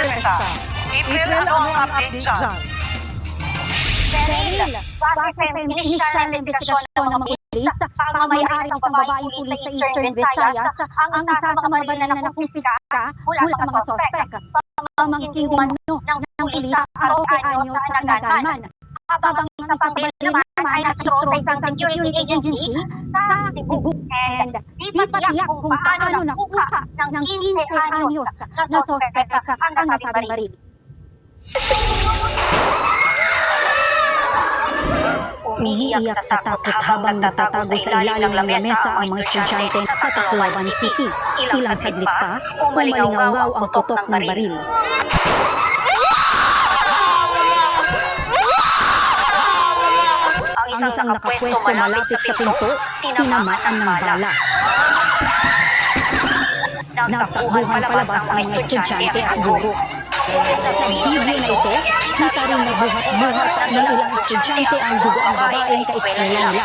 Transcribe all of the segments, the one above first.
Resta. April, ano ang update dyan? Cheryl, base inisyal na investigasyon ng mga pulis, pagmamayari ng isang babaeng pulis sa Eastern Visayas, ang isa sa mga baril na nakumpiska mula sa mga sospek. Pamangkin umano ng pulis ang 12 anyo sa Nagaman. Habang isa pang baril naman ay naturo sa isang security agency sa Cebu. And di patiyak kung paano nakuha ng 15 anyos na sospek ang nasabing baril. Umiiyak sa takot habang nagtatago sa ilalim ng lamesa ang mga estudyante sa Tacloban City. Ilang saglit pa, umalingaw ang putok ng baril. Ang isang nakapwesto malapit sa pinto, tinamaan ng bala. Nagtakbuhan palabas ang mga estudyante at guro. Sa video na ito, kita rin nabuhat-buhat ng ilang estudyante ang dugo ang babaeng ka-eskwela nila.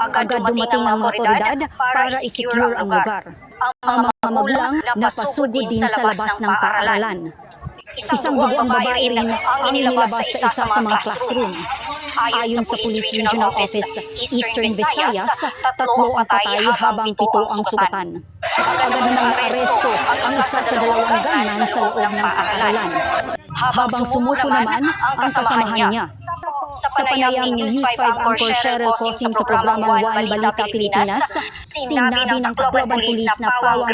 Agad dumating ang otoridad para i-secure ang lugar. Ang mga magulang napasugod din sa labas ng paaralan. Isang dugo ang babae rin ang inilabas sa isa sa mga classroom. Ayon sa Police Regional Office Eastern Visayas, 3 ang patay habang 7 ang sugatan. Agad namang naaresto ang isa sa 2 gunman sa loob ng paaralan. Habang sumuko naman ang kasamahan niya. Sa panayam ni News 5 anchor Cheryl Cosim sa programang One Balita Pilipinas, sinabi ng Tacloban Police na pawang